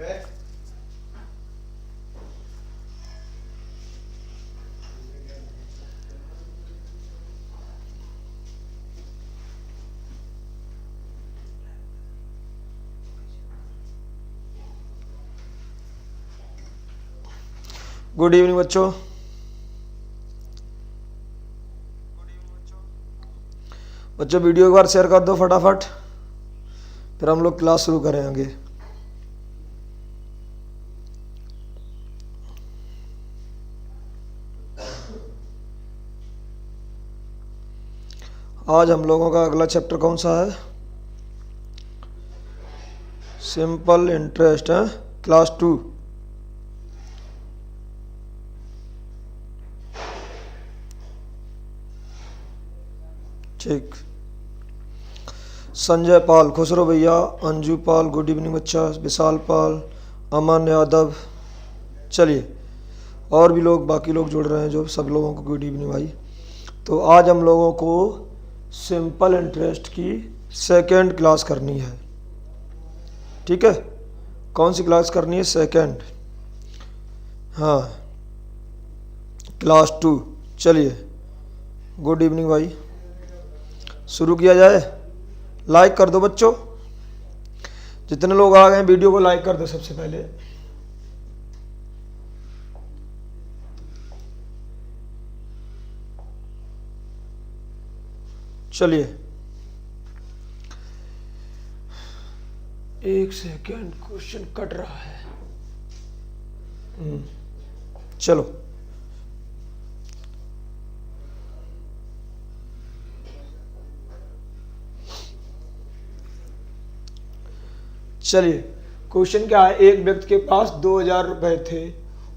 Good evening बच्चों। बच्चों video एक बार शेयर कर दो फटाफट, फिर हम लोग क्लास शुरू करेंगे। आज हम लोगों का अगला चैप्टर कौन सा है? सिंपल इंटरेस्ट है, क्लास 2। ठीक। संजय पाल, खुसरो भैया, अंजू पाल, गुड इवनिंग बच्चा, विशाल पाल, अमन यादव। चलिए और भी लोग, बाकी लोग जुड़ रहे हैं जो, सब लोगों को गुड इवनिंग भाई। तो आज हम लोगों को सिंपल इंटरेस्ट की सेकंड क्लास करनी है। ठीक है, कौन सी क्लास करनी है? सेकंड, हाँ, क्लास 2। चलिए गुड इवनिंग भाई, शुरू किया जाए। लाइक कर दो बच्चों, जितने लोग आ गए हैं वीडियो को लाइक कर दो सबसे पहले। चलिए एक सेकेंड, क्वेश्चन कट रहा है। चलो चलिए, क्वेश्चन क्या है? एक व्यक्ति के पास 2000 रुपये थे,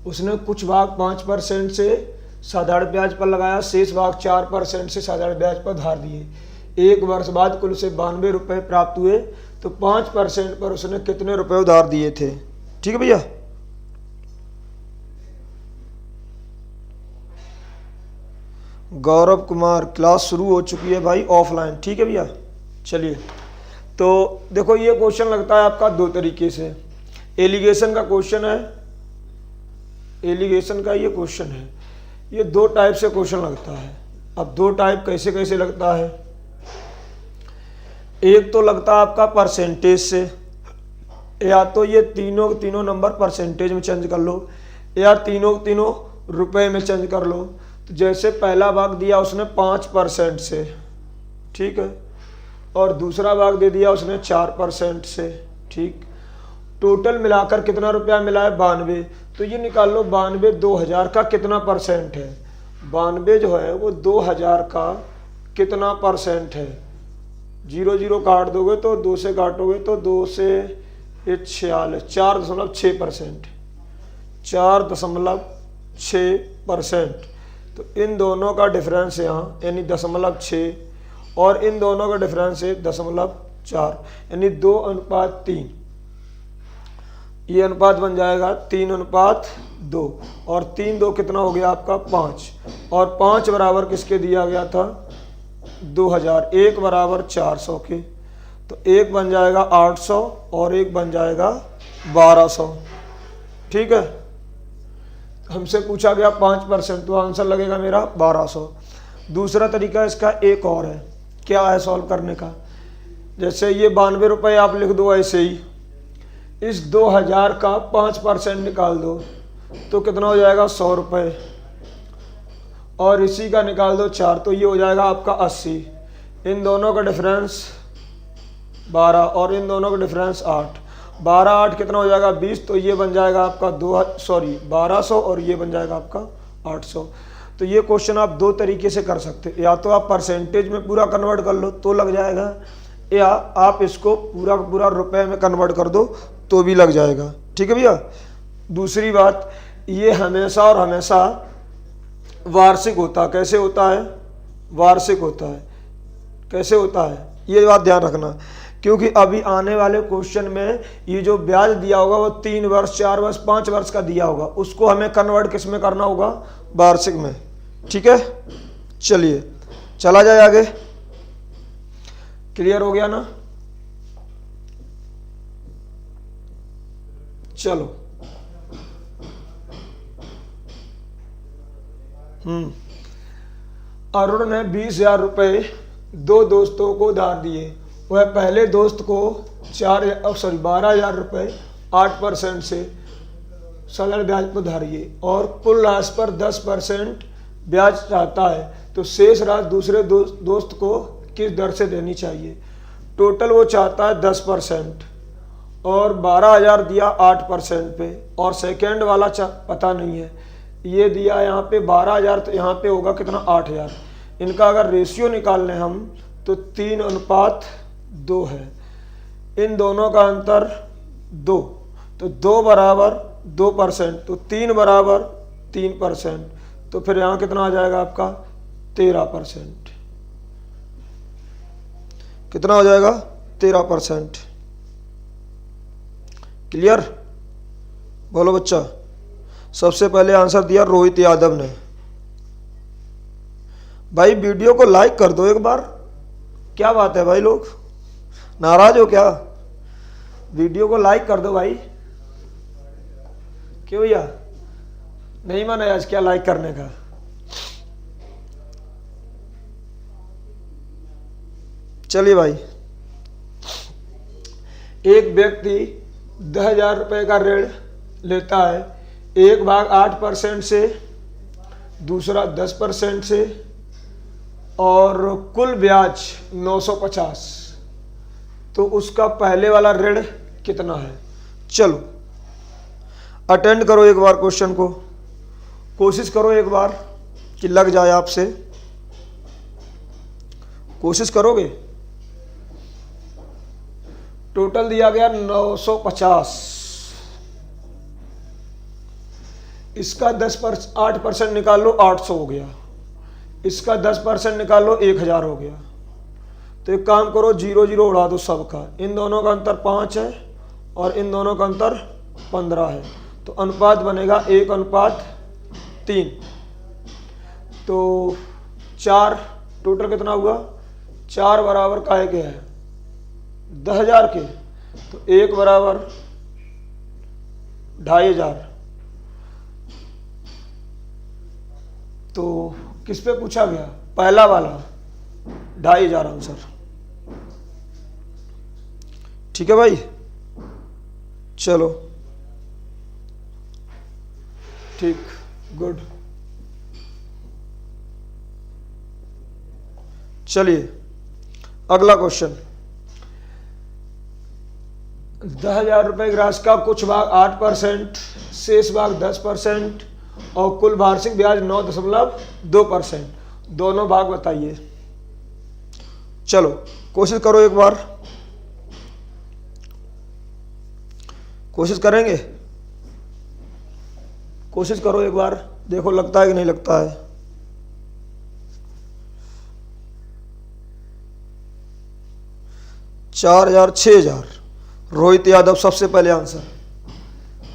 उसने कुछ भाग 5% से साधारण ब्याज पर लगाया, शेष भाग 4% से साधारण ब्याज पर धार दिए। एक वर्ष बाद कुल उसे 92 रुपये प्राप्त हुए, तो 5% पर उसने कितने रुपए उधार दिए थे? ठीक है भैया। गौरव कुमार, क्लास शुरू हो चुकी है भाई ऑफलाइन। ठीक है भैया। चलिए तो देखो, ये क्वेश्चन लगता है आपका दो तरीके से। एलिगेशन का क्वेश्चन है, एलिगेशन का ये क्वेश्चन है। ये दो टाइप से क्वेश्चन लगता है। अब दो टाइप कैसे कैसे लगता है? एक तो लगता है आपका परसेंटेज से, या तो ये तीनों तीनों नंबर परसेंटेज में चेंज कर लो, या तीनों तीनों रुपए में चेंज कर लो। तो जैसे पहला भाग दिया उसने 5% से, ठीक है, और दूसरा भाग दे दिया उसने 4% से, ठीक। टोटल मिलाकर कितना रुपया मिला है? 92। तो ये निकाल लो 92 2000 का कितना परसेंट है? 92 जो है वो 2000 का कितना परसेंट है? 0 0 काट दोगे तो 2 से काटोगे तो 2 से 46, 4.6%, 4.6%। तो इन दोनों का डिफरेंस यहाँ यानी 0.6, और इन दोनों का डिफरेंस है 0.4, यानी 2:3। ये अनुपात बन जाएगा 3:2, और 3 2 कितना हो गया आपका? 5, और 5 बराबर किसके दिया गया था? 2000। 1 बराबर 400 के, तो एक बन जाएगा 800 और एक बन जाएगा 1200। ठीक है, हमसे पूछा गया 5%, तो आंसर लगेगा मेरा 1200। दूसरा तरीका इसका एक और है, क्या है सॉल्व करने का? जैसे ये 92 रुपये आप लिख दो ऐसे ही, इस 2000 का 5% निकाल दो तो कितना हो जाएगा? 100 रुपये, और इसी का निकाल दो 4, तो ये हो जाएगा आपका 80। इन दोनों का डिफरेंस 12 और इन दोनों का डिफरेंस 8। 12 8 कितना हो जाएगा? 20, तो ये बन जाएगा आपका 1200, और ये बन जाएगा आपका 800। तो ये क्वेश्चन आप दो तरीके से कर सकते हैं, या तो आप परसेंटेज में पूरा कन्वर्ट कर लो तो लग जाएगा, या आप इसको पूरा पूरा रुपए में कन्वर्ट कर दो तो भी लग जाएगा। ठीक है भैया। दूसरी बात, ये हमेशा और हमेशा वार्षिक होता है। कैसे होता है? वार्षिक होता है। कैसे होता है ये बात ध्यान रखना, क्योंकि अभी आने वाले क्वेश्चन में ये जो ब्याज दिया होगा वो 3 वर्ष 4 वर्ष 5 वर्ष का दिया होगा, उसको हमें कन्वर्ट किस में करना होगा? वार्षिक में। ठीक है, चलिए चला जाए आगे। क्लियर हो गया ना? चलो अरुण ने 20,000 रुपये 2 दोस्तों को उधार दिए। वह पहले दोस्त को 12,000 रुपये 8% से सरल ब्याज पर उधारिए और कुल राशि पर 10% ब्याज चाहता है, तो शेष राशि दूसरे दोस्त को किस दर से देनी चाहिए। टोटल वो चाहता है 10% और 12,000 दिया 8% पे, और सेकेंड वाला पता नहीं है। ये दिया यहाँ पे 12,000, तो यहाँ पे होगा कितना 8,000। इनका अगर रेशियो निकाल लें हम तो 3:2 है। इन दोनों का अंतर 2, तो 2 बराबर 2%, तो 3 बराबर 3%, तो फिर यहाँ कितना आ जाएगा आपका 13%। कितना हो जाएगा 13%। क्लियर? बोलो बच्चा। सबसे पहले आंसर दिया रोहित यादव ने। भाई वीडियो को लाइक कर दो एक बार। क्या बात है भाई, लोग नाराज हो क्या? वीडियो को लाइक कर दो भाई। क्यों भैया, नहीं मन है आज क्या लाइक करने का? चलिए भाई, एक व्यक्ति 10,000 रुपये का ऋण लेता है। एक भाग 8% से, दूसरा 10% से, और कुल ब्याज 950, तो उसका पहले वाला ऋण कितना है? चलो अटेंड करो एक बार क्वेश्चन को, कोशिश करो एक बार कि लग जाए आपसे। कोशिश करोगे? टोटल दिया गया 950, इसका 8% निकाल लो 800 हो गया, इसका 10% निकाल लो 1,000 हो गया। तो एक काम करो 0 0 उड़ा दो सबका। इन दोनों का अंतर 5 है और इन दोनों का अंतर 15 है, तो अनुपात बनेगा 1:3। तो 4 टोटल कितना हुआ? 4 बराबर काहे के है 10,000 के, तो 1 बराबर 2,500। तो किस पे पूछा गया? पहला वाला 2,500 आंसर। ठीक है भाई, चलो ठीक, गुड। चलिए अगला क्वेश्चन। 10,000 रुपये की राशि का कुछ भाग 8%, शेष भाग 10% और कुल वार्षिक ब्याज 9.2%, दोनों भाग बताइए। चलो कोशिश करो एक बार, कोशिश करेंगे? कोशिश करो एक बार, देखो लगता है कि नहीं लगता है। चार 6,000। रोहित यादव सबसे पहले आंसर।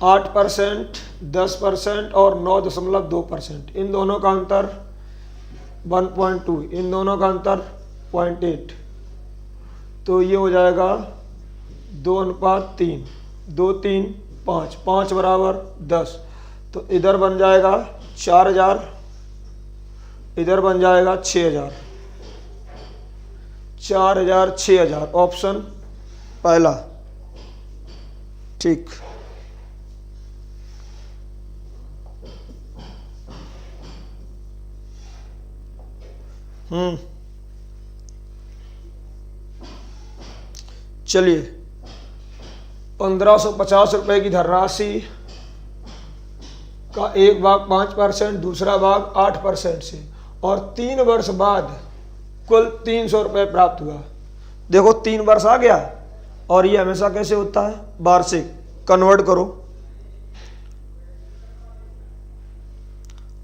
8%, 10% और 9.2%, इन दोनों का अंतर 1.2, इन दोनों का अंतर 0.8, तो ये हो जाएगा 2:3, 2 3 5, 5 बराबर 10, तो इधर बन जाएगा 4,000, इधर बन जाएगा 6,000। 4,000 6,000, ऑप्शन पहला ठीक। चलिए 1,550 रुपए की धनराशि का एक भाग 5%, दूसरा भाग 8% से, और 3 वर्ष बाद कुल 300 रुपये प्राप्त हुआ। देखो 3 वर्ष आ गया, और ये हमेशा कैसे होता है? वार्षिक। कन्वर्ट करो,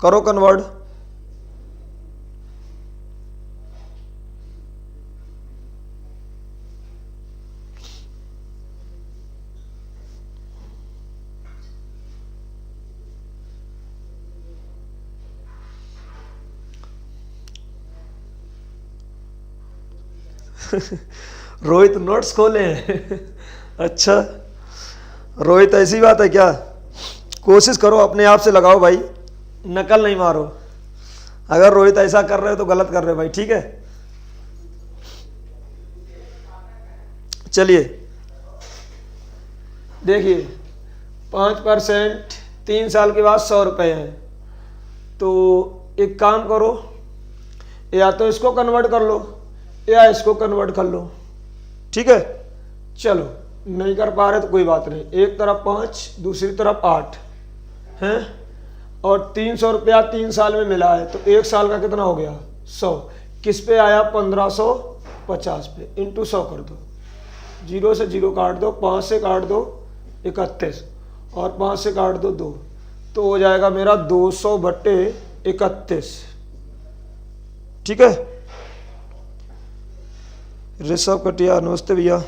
करो कन्वर्ट। रोहित नोट्स खोले हैं अच्छा, रोहित ऐसी बात है क्या? कोशिश करो अपने आप से लगाओ भाई, नकल नहीं मारो। अगर रोहित ऐसा कर रहे हो तो गलत कर रहे हो भाई, ठीक है। चलिए देखिए 5% 3 साल के बाद 100 रुपये हैं। तो एक काम करो, या तो इसको कन्वर्ट कर लो या इसको कन्वर्ट कर लो, ठीक है। चलो नहीं कर पा रहे तो कोई बात नहीं, एक तरफ 5 दूसरी तरफ 8 हैं, और 300 रुपया 3 साल में मिला है, तो 1 साल का कितना हो गया 100। किस पे आया 1550 पे, इंटू 100 कर दो, 0 से 0 काट दो, 5 से काट दो 31 और 5 से काट दो 2, तो हो जाएगा मेरा 200/31, ठीक है। ऋषभ कटिया नमस्ते भैया।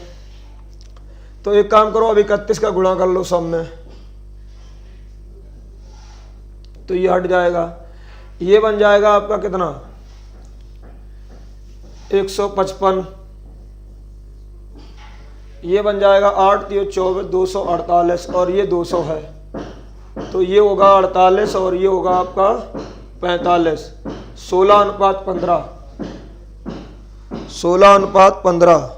तो एक काम करो, अब 31 का गुणा कर लो सब में, तो ये हट जाएगा, ये बन जाएगा आपका कितना 155, ये बन जाएगा 8 3 24 248, और ये 200 है, तो ये होगा 48 और ये होगा आपका 45, 16:15, 16:15।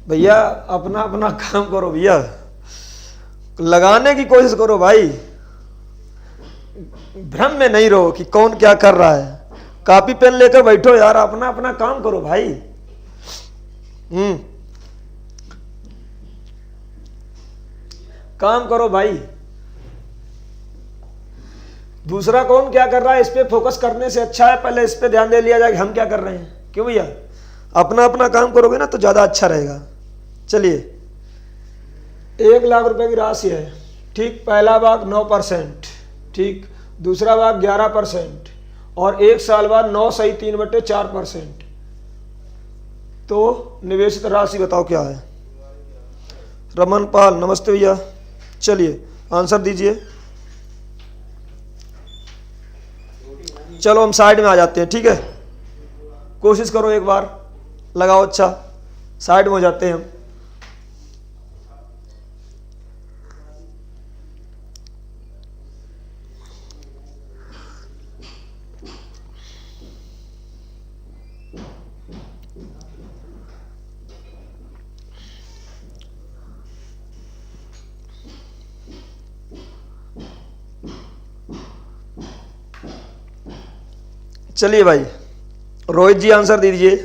भैया अपना अपना काम करो भैया, लगाने की कोशिश करो भाई, भ्रम में नहीं रहो कि कौन क्या कर रहा है। कॉपी पेन लेकर बैठो यार, अपना अपना काम करो भाई। काम करो भाई। दूसरा कौन क्या कर रहा है इस पे फोकस करने से अच्छा है पहले इस पे ध्यान दे लिया जाए कि हम क्या कर रहे हैं। क्यों भैया, अपना अपना काम करोगे ना तो ज्यादा अच्छा रहेगा। चलिए 1 लाख रुपए की राशि है, ठीक। पहला भाग 9%, ठीक। दूसरा भाग 11%, और 1 साल बाद 9 सही 3/4%। तो निवेशित राशि बताओ क्या है। रमन पाल नमस्ते भैया। चलिए आंसर दीजिए। चलो हम साइड में आ जाते हैं, ठीक है। कोशिश करो एक बार लगाओ, अच्छा साइड में हो जाते हैं हम। चलिए भाई रोहित जी आंसर दे दीजिए।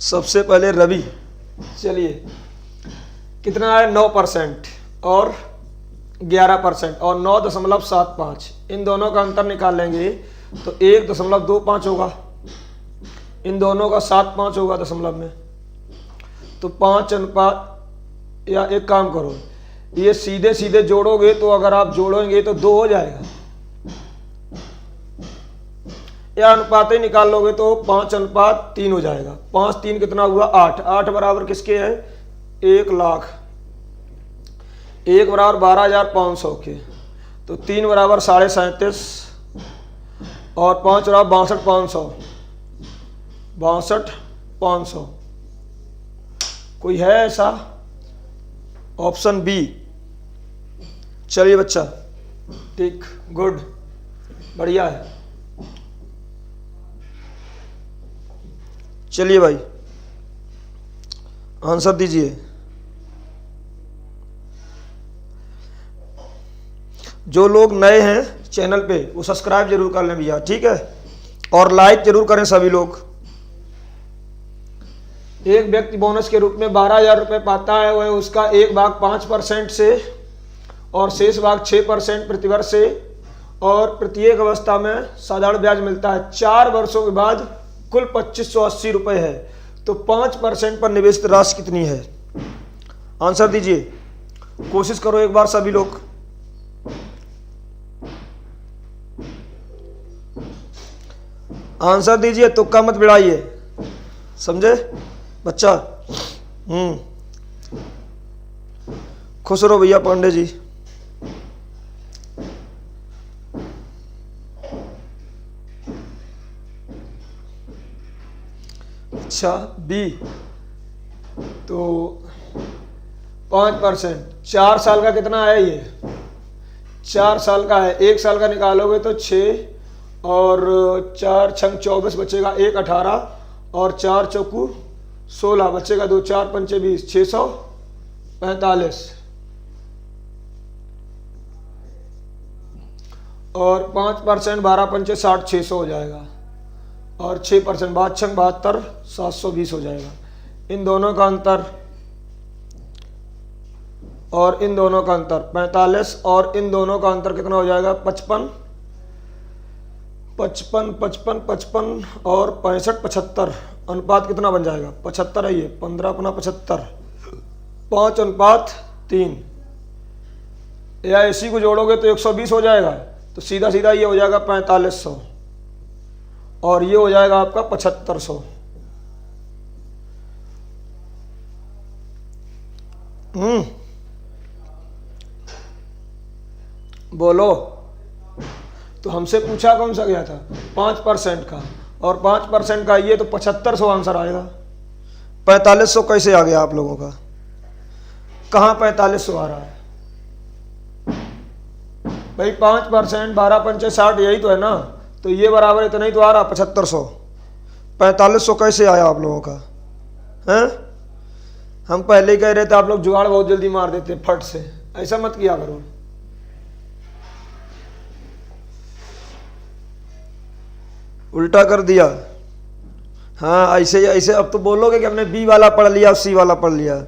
सबसे पहले रवि। चलिए कितना है 9% और 11% और 9.75, इन दोनों का अंतर निकाल लेंगे तो 1.25 होगा, इन दोनों का 7.5 होगा दशमलव में, तो 5 या एक काम करो ये सीधे सीधे जोड़ोगे तो अगर आप जोड़ोगे तो 2 हो जाएगा, या अनुपात ही निकाल लोगे तो 5:3 हो जाएगा। 5 3 कितना हुआ 8, 8 बराबर किसके है 1 लाख, 1 बराबर 12,500 के, तो 3 बराबर 37.5 और 5 बराबर 62,500, 62,500। कोई है ऐसा ऑप्शन बी। चलिए बच्चा ठीक, गुड, बढ़िया है। चलिए भाई आंसर दीजिए। जो लोग नए हैं चैनल पे वो सब्सक्राइब जरूर कर लें भैया, ठीक है, और लाइक जरूर करें सभी लोग। एक व्यक्ति बोनस के रूप में 12,000 रुपये पाता है, वह उसका एक भाग 5% से और शेष भाग 6% प्रतिवर्ष से, और प्रत्येक अवस्था में साधारण ब्याज मिलता है। 4 वर्षों के बाद कुल 2580 रुपये है, तो 5% पर निवेशित राशि कितनी है। आंसर दीजिए, कोशिश करो एक बार सभी लोग। आंसर दीजिए, तुक्का मत बिड़ाइए, समझे बच्चा। खुश रहो भैया पांडे जी। अच्छा बी, तो 5%, 4 साल का कितना है ये, 4 साल का है, 1 साल का निकालोगे तो 6 और 4 छंग 24 बचेगा, 1 18 और 4 चौकू 16 बचेगा, 2 4 पंचे 20, 645 और 5% 12 पंचे 60, 600 हो जाएगा और 6% 5 छंग 72, 720 हो जाएगा। इन दोनों का अंतर और इन दोनों का अंतर 45 और इन दोनों का अंतर कितना हो जाएगा, 55 55 55 55 और 65 75, अनुपात कितना बन जाएगा, 75 है ये, 15 अपना 75, 5:3, या इसी को जोड़ोगे तो 120 हो जाएगा, तो सीधा सीधा ये हो जाएगा 4500 और ये हो जाएगा आपका 7500। बोलो, तो हमसे पूछा कौन सा गया था, 5% का, और 5% का ये, तो 7500 आंसर आएगा। 4500 कैसे आ गया आप लोगों का, कहाँ 4500 आ रहा है भाई, 5% 12 पंचे 60 यही तो है ना, तो ये बराबर इतना ही तो आ रहा 7500। 4500 कैसे आया आप लोगों का, हैं? हम पहले ही कह रहे थे आप लोग जुगाड़ बहुत जल्दी मार देते फट से, ऐसा मत किया करो। उल्टा कर दिया, हाँ ऐसे ऐसे। अब तो बोलोगे कि हमने बी वाला पढ़ लिया, सी वाला पढ़ लिया,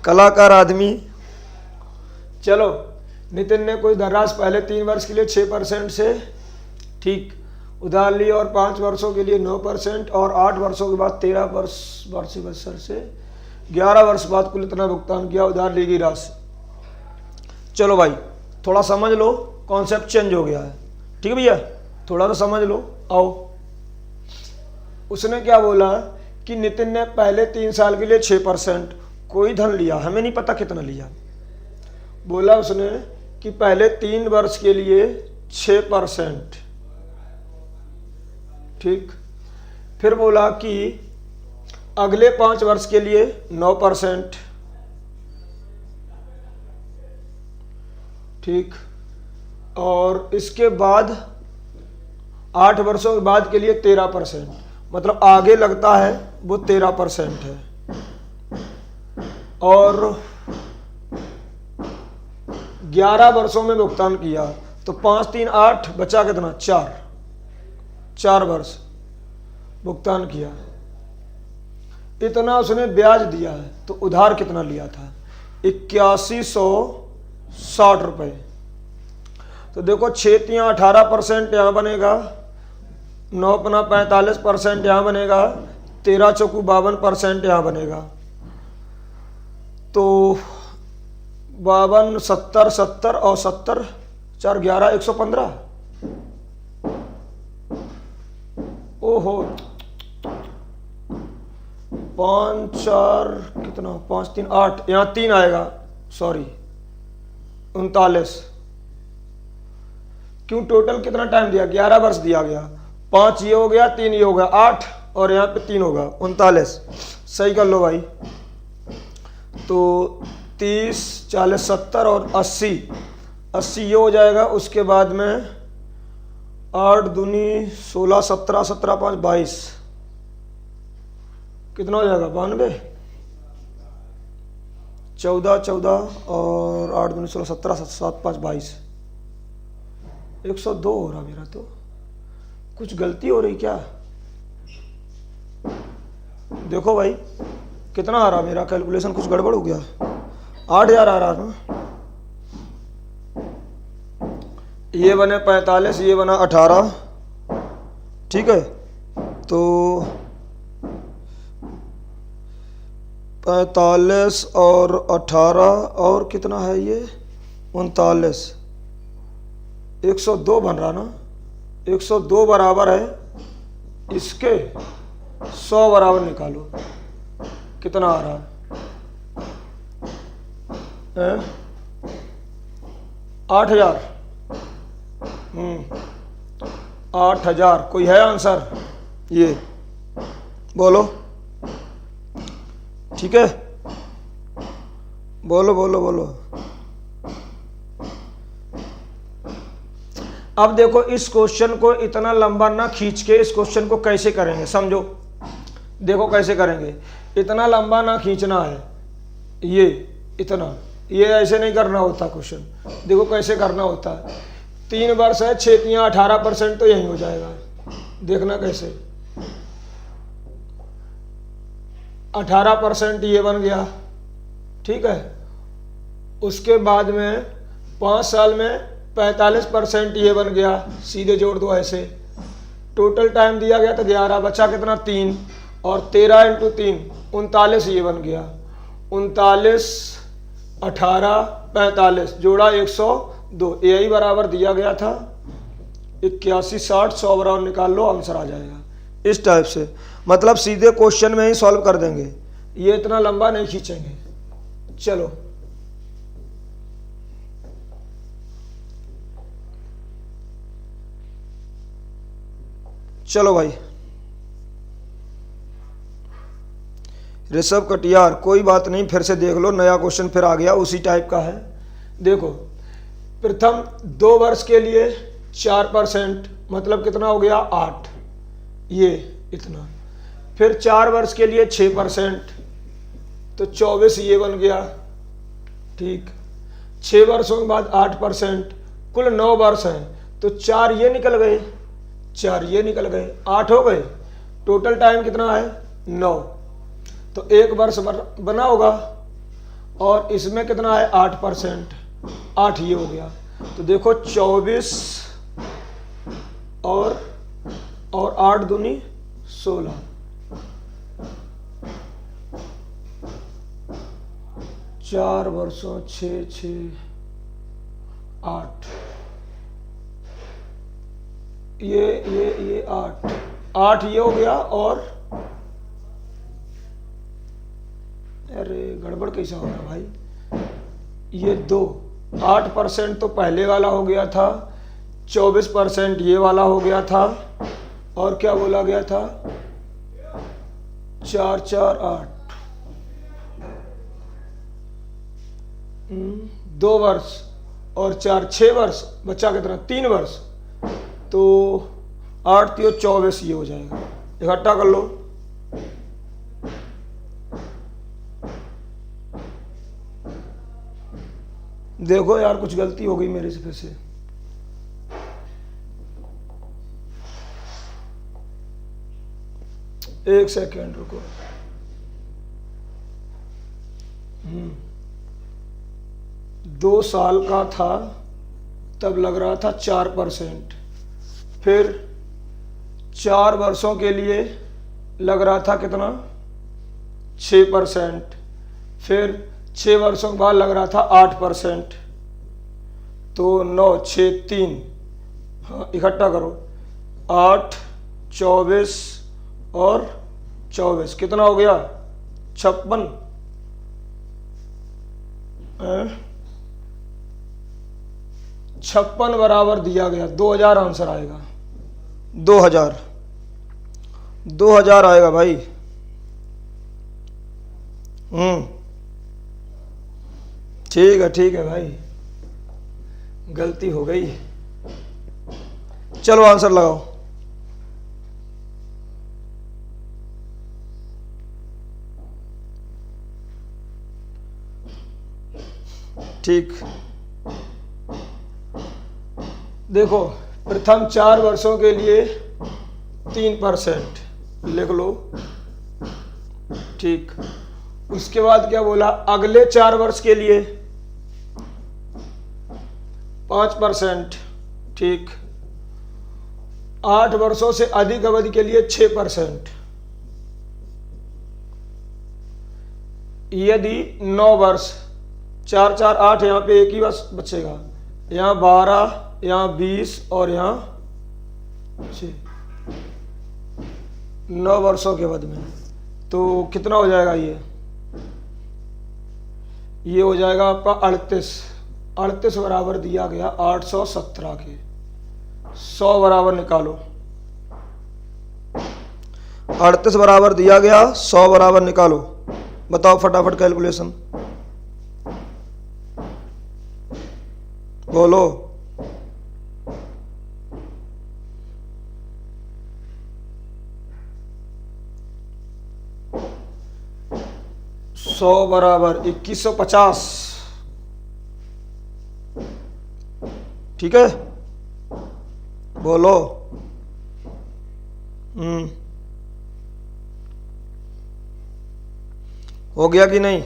कलाकार आदमी। चलो, नितिन ने कोई धनराशि पहले 3 वर्ष के लिए 6% से ठीक उधार ली और 5 वर्षों के लिए 9% और 8 वर्षों के बाद 13 वर्ष से 11 वर्ष बाद कुल इतना भुगतान किया उधार ली गई राशि। चलो भाई, थोड़ा समझ लो, कॉन्सेप्ट चेंज हो गया है, ठीक है भैया, थोड़ा तो समझ लो। आओ, उसने क्या बोला कि नितिन ने पहले 3 साल के लिए 6% कोई धन लिया, हमें नहीं पता कितना लिया, बोला उसने कि पहले 3 वर्ष के लिए 6%, ठीक, फिर बोला कि अगले 5 वर्ष के लिए 9%, ठीक, और इसके बाद 8 वर्षों के बाद के लिए 13%, मतलब आगे लगता है वो 13% है, और 11 वर्षों में भुगतान किया, तो 5 3 8 बचा कितना, 4 वर्ष भुगतान किया, इतना उसने ब्याज दिया है। तो उधार कितना लिया था, 8160 रुपये। तो देखो 6 3 18% यहाँ बनेगा, 9 अपना 45% यहाँ बनेगा, 13 चौकू 52% यहाँ बनेगा, तो 52 70 70 और 70 4 11 115। ओहो, 5 4 कितना, 5 3 8, यहाँ 3 आएगा, सॉरी 39। क्यों, टोटल कितना टाइम दिया, 11 वर्ष दिया गया, 5 ये हो गया, 3 ये हो गया, 8 और यहाँ पे 3 होगा, 39। सही कर लो भाई। तो 30 40 70 और 80 ये हो जाएगा, उसके बाद में 8 दूनी 16 17 17 5 22, कितना हो जाएगा, 92, 14 14 और 8 दूनी 16 17 7 5 22, 102 हो रहा मेरा, तो कुछ गलती हो रही क्या, देखो भाई कितना आ रहा मेरा कैलकुलेशन, कुछ गड़बड़ हो गया, 8000 आ रहा ना, ये बने 45, ये बना 18, ठीक है, तो 45 और 18 और कितना है ये 39, 102 बन रहा ना, 102 बराबर है इसके 100 बराबर निकालो, कितना आ रहा है 8000। 8000 कोई है आंसर, ये बोलो, ठीक है, बोलो बोलो बोलो। अब देखो इस क्वेश्चन को इतना लंबा ना खींच के इस क्वेश्चन को कैसे करेंगे, समझो। देखो कैसे करेंगे, इतना लंबा ना खींचना है, ये इतना, ये ऐसे नहीं करना होता क्वेश्चन। देखो कैसे करना होता है, 3 वर्ष है, 6 तियां 18% तो यही हो जाएगा। देखना कैसे, 18% ये बन गया, ठीक है। उसके बाद में 5 साल में 45% ये बन गया, सीधे जोड़ दो ऐसे। टोटल टाइम दिया गया तो 11, बचा कितना 3, और 13 × 3 39 ये बन गया। 39, 18, 45 जोड़ा 102, यही बराबर दिया गया था 81, 60, 100 बराबर निकाल लो, आंसर आ जाएगा। इस टाइप से मतलब सीधे क्वेश्चन में ही सॉल्व कर देंगे, ये इतना लंबा नहीं खींचेंगे। चलो चलो भाई, ऋषभ कटियार, कोई बात नहीं, फिर से देख लो, नया क्वेश्चन फिर आ गया, उसी टाइप का है। देखो प्रथम 2 वर्ष के लिए 4%, मतलब कितना हो गया 8, ये इतना। फिर 4 वर्ष के लिए 6%, तो 24 ये बन गया, ठीक। 6 वर्षों के बाद 8%, कुल 9 वर्ष हैं, तो 4 ये निकल गए, 4 ये निकल गए, 8 हो गए। टोटल टाइम कितना है 9, तो 1 वर्ष बना होगा, और इसमें कितना है 8%, 8 ये हो गया। तो देखो 24 और 8 दूनी 16, 4 वर्षों 6, 6, 8, ये 8 ये हो गया, और अरे गड़बड़ कैसा हो रहा भाई, ये 2, 8% तो पहले वाला हो गया था, 24% ये वाला हो गया था, और क्या बोला गया था 4, 4, 8, 2 वर्ष और 4, 6 वर्ष, बच्चा कितना 3 वर्ष, तो 8 3 24 ये हो जाएगा। इकट्ठा कर लो, देखो यार कुछ गलती हो गई मेरे से फिर से। एक सेकेंड रुको, 2 साल का था तब लग रहा था 4%, फिर 4 वर्षों के लिए लग रहा था कितना 6%, फिर 6 वर्षों के बाद लग रहा था 8%, तो 9, 6, 3, हाँ इकट्ठा करो, 8, 24 और 24 कितना हो गया 56, 56 बराबर दिया गया, 2000 आंसर आएगा, 2000 आएगा भाई। ठीक है भाई, गलती हो गई, चलो आंसर लगाओ। ठीक, देखो प्रथम 4 वर्षों के लिए 3% लिख लो, ठीक। उसके बाद क्या बोला, अगले 4 वर्ष के लिए 5%, ठीक। 8 वर्षों से अधिक अवधि के लिए 6%, यदि 9 वर्ष, 4, 4, 8, यहाँ पे एक ही वर्ष बचेगा, यहाँ 12, यहाँ 20 और यहाँ 6, 9 वर्षों के बाद में, तो कितना हो जाएगा ये हो जाएगा आपका 38 बराबर दिया गया 817 के, 100 बराबर निकालो, 38 बराबर दिया गया, 100 बराबर निकालो। बताओ फटाफट कैलकुलेशन बोलो। 100 बराबर 2150। ठीक है, बोलो। हो गया कि नहीं?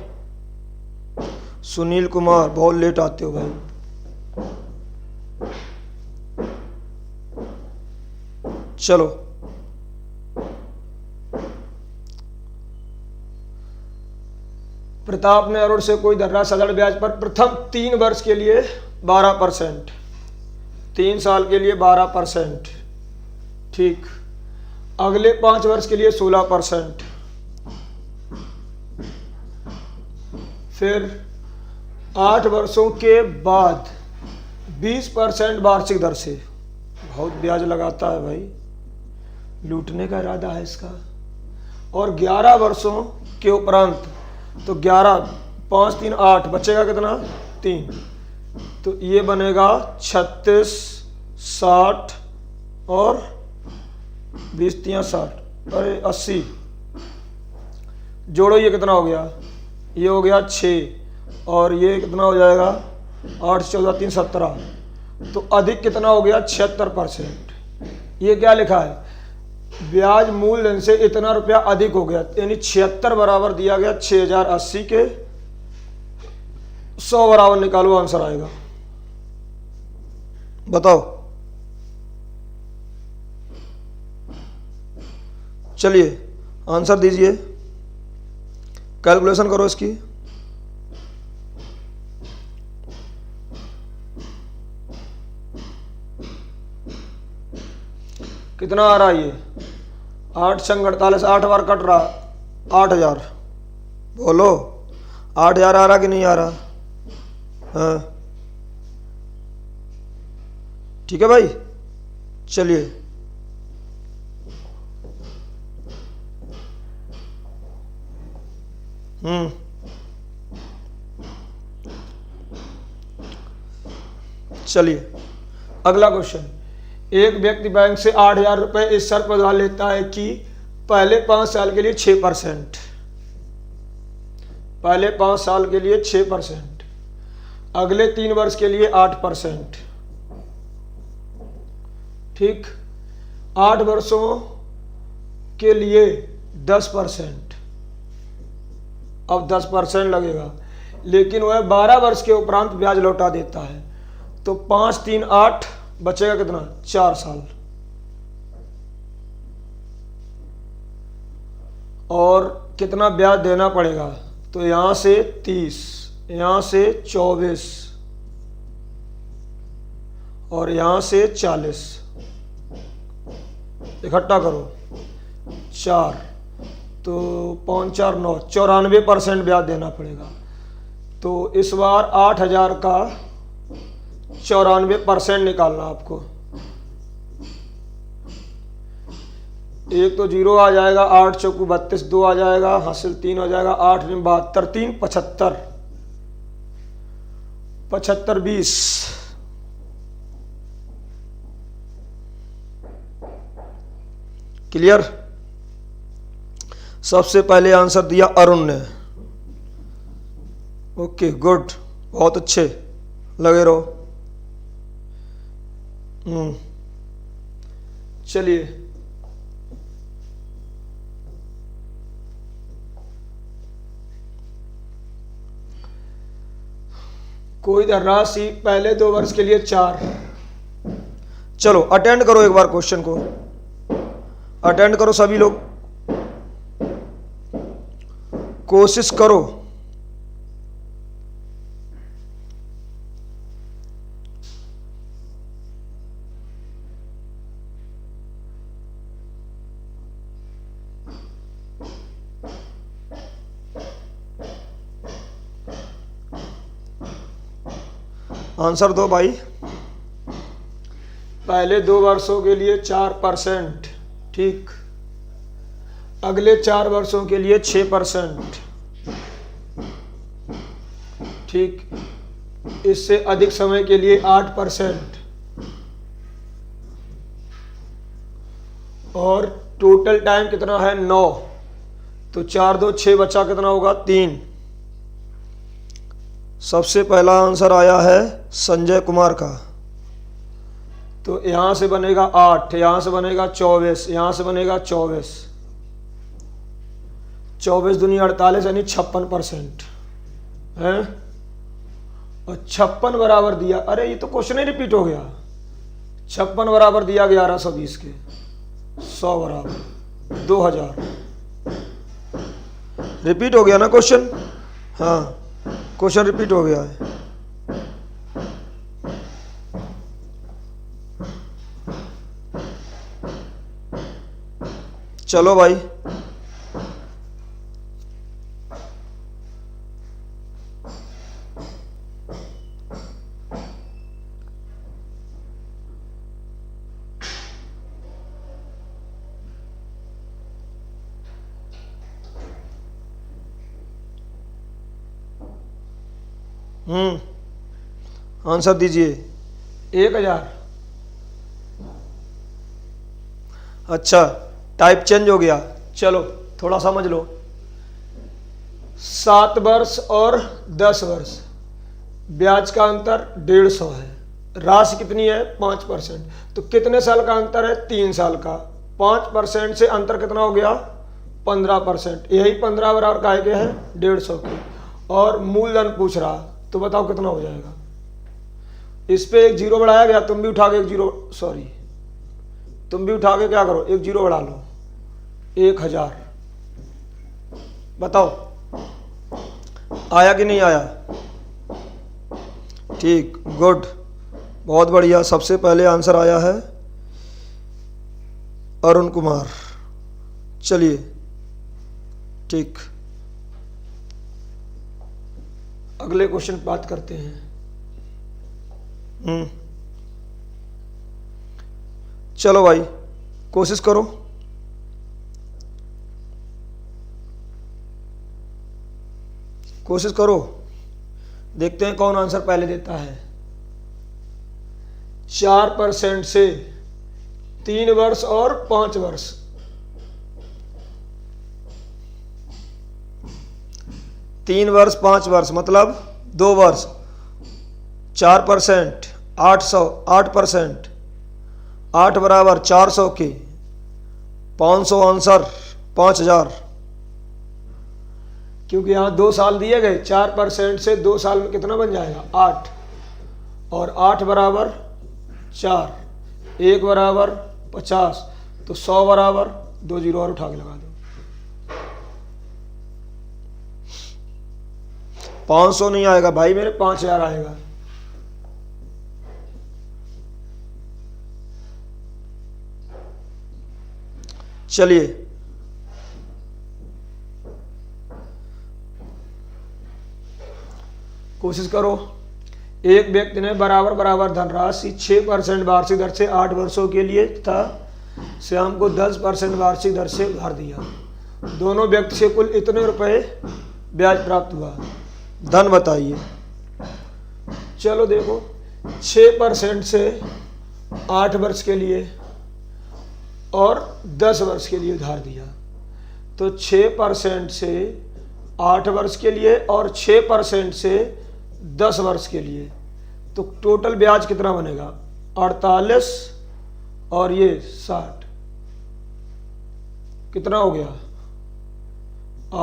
सुनील कुमार, बहुत लेट आते हो भाई। चलो, प्रताप ने अरुण से कोई धर्रा साधारण ब्याज पर प्रथम 3 वर्ष के लिए 12%, 3 साल के लिए 12%, ठीक। अगले 5 वर्ष के लिए 16%, फिर 8 वर्षों के बाद 20% वार्षिक दर से। बहुत ब्याज लगाता है भाई, लूटने का इरादा है इसका। और 11 वर्षों के उपरांत, तो 11, 5, 3, 8, बचेगा कितना? 3, तो ये बनेगा 36, 60 और 20, 3, 60, अरे 80। जोड़ो, ये कितना हो गया? ये हो गया 6 और ये कितना हो जाएगा? 8, 14, 3, 17, तो अधिक कितना हो गया? 76%। ये क्या लिखा है? ब्याज मूलधन से इतना रुपया अधिक हो गया, यानी 76 बराबर दिया गया 6080 के, 100 बराबर निकालो, आंसर आएगा। बताओ, चलिए आंसर दीजिए, कैलकुलेशन करो इसकी। कितना आ रहा है ये? 8 संग 48, 8 बार कट रहा, 8000। बोलो, 8000 आ रहा कि नहीं आ रहा? हाँ, ठीक है भाई, चलिए। चलिए अगला क्वेश्चन। एक व्यक्ति बैंक से 8000 रुपये इस शर्त पर उधार लेता है कि पहले 5 साल के लिए 6%, पहले 5 साल के लिए 6%, अगले 3 वर्ष के लिए 8%, ठीक। 8 वर्षों के लिए 10%, अब 10% लगेगा, लेकिन वह 12 वर्ष के उपरांत ब्याज लौटा देता है, तो 5, 3, 8, बचेगा कितना? 4 साल। और कितना ब्याज देना पड़ेगा? तो यहां से 30, यहां से 24 और यहां से 40, इकट्ठा करो 4, तो 5, 4, 9, 94% ब्याज देना पड़ेगा। तो इस बार 8000 का 94% निकालना आपको। एक तो 0 आ जाएगा, 8 चौकू 32, 2 आ जाएगा, हासिल 3 हो जाएगा, 8 में 72, 3, 75, 75, 20, क्लियर। सबसे पहले आंसर दिया अरुण ने। ओके, गुड, बहुत अच्छे, लगे रहो। चलिए कोई धनराशि पहले 2 वर्ष के लिए 4। चलो अटेंड करो एक बार, क्वेश्चन को अटेंड करो सभी लोग, कोशिश करो। आंसर दो भाई। पहले 2 वर्षों के लिए 4%, ठीक। अगले 4 वर्षों के लिए 6%, ठीक। इससे अधिक समय के लिए 8%, और टोटल टाइम कितना है 9, तो 4 2 6 बचा, कितना होगा 3। सबसे पहला आंसर आया है संजय कुमार का, तो यहां से बनेगा 8, यहां से बनेगा 24, यहां से बनेगा 24, 24 दूनी 48 यानी 56% है। और 56 बराबर दिया, अरे ये तो क्वेश्चन ही रिपीट हो गया। 56 बराबर दिया 1120 के, 100 बराबर 2000, रिपीट हो गया ना क्वेश्चन। हाँ, क्वेश्चन रिपीट हो गया है। चलो भाई, आंसर दीजिए। 1000। अच्छा, टाइप चेंज हो गया। चलो थोड़ा समझ लो। 7 वर्ष और 10 वर्ष, ब्याज का अंतर 150 है, राशि कितनी है 5%, तो कितने साल का अंतर है 3 साल का। 5% से अंतर कितना हो गया 15%, यही 15 बराबर का है 150 के, और मूलधन पूछ रहा, तो बताओ कितना हो जाएगा। इस पे एक जीरो बढ़ाया गया, तुम भी उठा के एक जीरो, सॉरी तुम भी उठा के क्या करो, एक जीरो बढ़ा लो, 1000। बताओ आया कि नहीं आया। ठीक, गुड, बहुत बढ़िया। सबसे पहले आंसर आया है अरुण कुमार। चलिए ठीक, अगले क्वेश्चन पे बात करते हैं। चलो भाई, कोशिश करो। कोशिश करो, देखते हैं कौन आंसर पहले देता है। 4% से 3 वर्ष और 5 वर्ष, 3 वर्ष 5 वर्ष मतलब 2 वर्ष। 4%, 800, 8%, 8 बराबर 400 के, 500 आंसर 5000, क्योंकि यहाँ 2 साल दिए गए। 4% से 2 साल में कितना बन जाएगा 8, और 8 बराबर 4, 1 बराबर 50, तो 100 बराबर 2 जीरो और उठा के लगा दो। 500 नहीं आएगा भाई मेरे, 5000 आएगा। चलिए कोशिश करो। एक व्यक्ति ने बराबर बराबर धनराशि 6% वार्षिक दर से 8 वर्षों के लिए तथा श्याम को 10% वार्षिक दर से उधार दिया। दोनों व्यक्ति से कुल इतने रुपए ब्याज प्राप्त हुआ, धन बताइए। चलो देखो, 6% से 8 वर्ष के लिए और 10 वर्ष के लिए उधार दिया, तो 6% से 8 वर्ष के लिए और 6% से 10 वर्ष के लिए, तो टोटल ब्याज कितना बनेगा 48 और ये 60, कितना हो गया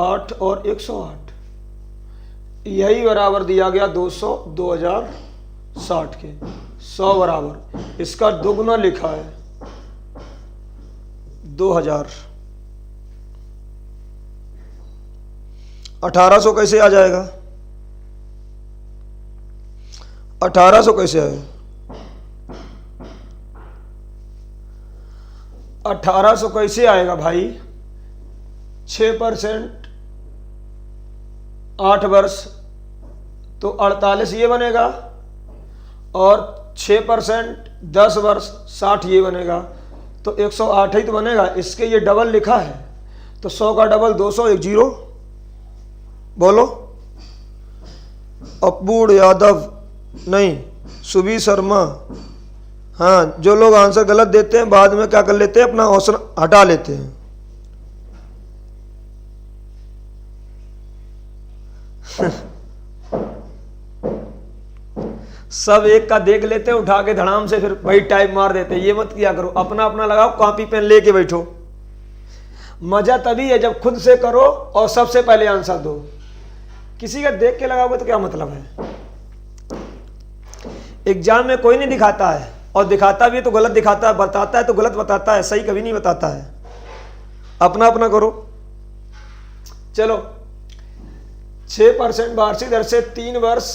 8 और 108, यही बराबर दिया गया 200, 2060 के, 100 बराबर इसका दोगुना लिखा है 2000। 1800 कैसे आ जाएगा, 1800 कैसे आएगा, 1800 कैसे आएगा भाई। 6% 8 वर्ष तो 48 ये बनेगा, और 6% 10 वर्ष 60 ये बनेगा, तो 108 ही तो बनेगा। इसके ये डबल लिखा है, तो 100 का डबल 200, एक जीरो। बोलो। अपूर्ण यादव नहीं, सुबी शर्मा। हाँ, जो लोग आंसर गलत देते हैं बाद में क्या कर लेते हैं, अपना ऑप्शन हटा लेते हैं। सब एक का देख लेते हैं, उठा के धड़ाम से फिर वही टाइप मार देते हैं। ये मत किया करो, अपना अपना लगाओ, कॉपी पेन लेके बैठो। मजा तभी है जब खुद से करो और सबसे पहले आंसर दो। किसी का देख के लगाओगे तो क्या मतलब है। एग्जाम में कोई नहीं दिखाता है, और दिखाता भी है तो गलत दिखाता है, बताता है तो गलत बताता है, सही कभी नहीं बताता है। अपना अपना करो। चलो, 6% वार्षिक दर से 3 वर्ष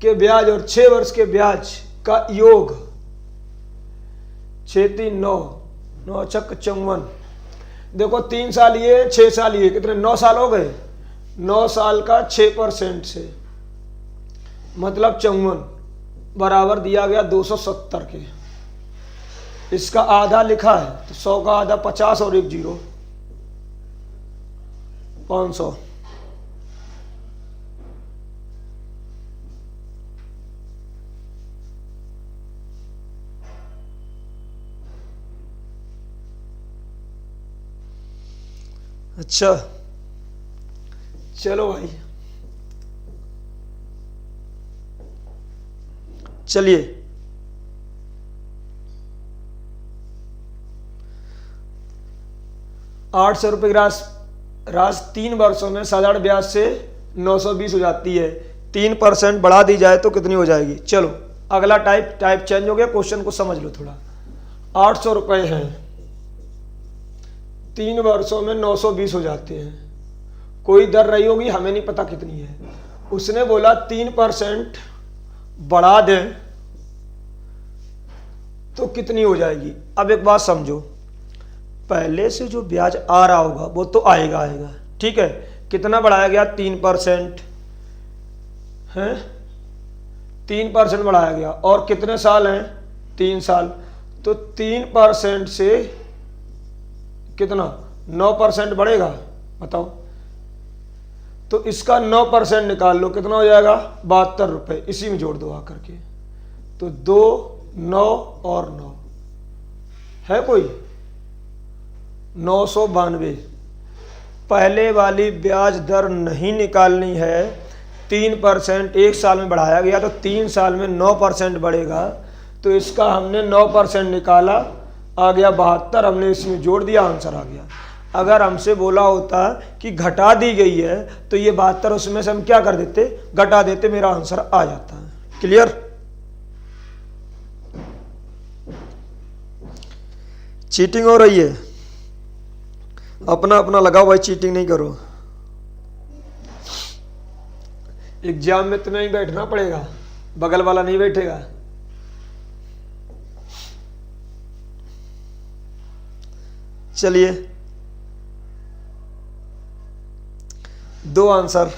के ब्याज और 6 वर्ष के ब्याज का योग। 6 3 9, 9 छक 54। देखो 3 साल ये, 6 साल ये, कितने 9 साल हो गए। 9 साल का 6% से मतलब 54 बराबर दिया गया 270 के। इसका आधा लिखा है तो 100 का आधा 50 और एक जीरो 500। अच्छा चलो भाई, चलिए 800 रुपये की राशि 3 वर्षों में साधारण ब्याज से 920 हो जाती है। 3% बढ़ा दी जाए तो कितनी हो जाएगी। चलो अगला टाइप चेंज हो गया, क्वेश्चन को समझ लो थोड़ा। 800 रुपये हैं, 3 वर्षों में 920 हो जाते हैं। कोई दर रही होगी, हमें नहीं पता कितनी है। उसने बोला 3% बढ़ा दें तो कितनी हो जाएगी। अब एक बात समझो, पहले से जो ब्याज आ रहा होगा वो तो आएगा, ठीक है। कितना बढ़ाया गया, 3% है, 3% बढ़ाया गया। और कितने साल हैं, 3 साल। तो 3% से कितना, 9% बढ़ेगा, बताओ। तो इसका 9% निकाल लो, कितना हो जाएगा, 72 रुपये। इसी में जोड़ दो आकर के। तो 2 9 और 9 है कोई 992। पहले वाली ब्याज दर नहीं निकालनी है। 3% 1 साल में बढ़ाया गया तो 3 साल में 9% बढ़ेगा। तो इसका हमने 9% निकाला, आ गया 72। हमने इसमें जोड़ दिया, आंसर आ गया। अगर हमसे बोला होता कि घटा दी गई है तो ये 72 उसमें से हम क्या कर देते, घटा देते, मेरा आंसर आ जाता है। क्लियर। चीटिंग हो रही है, अपना अपना लगाओ भाई, चीटिंग नहीं करो। एग्जाम में तुम्हें ही बैठना पड़ेगा, बगल वाला नहीं बैठेगा। चलिए 2 आंसर।